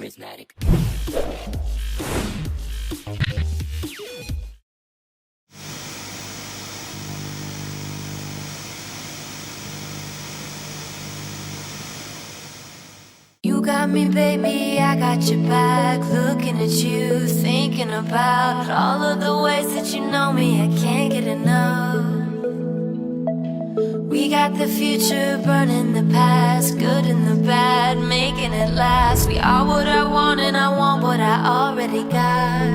charismatic. You got me, baby, I got your back. Looking at you, thinking about all of the ways that you know me. I can't get enough. We got the future burning the past, good and the bad, making it last. We are what I want and I want what I already got.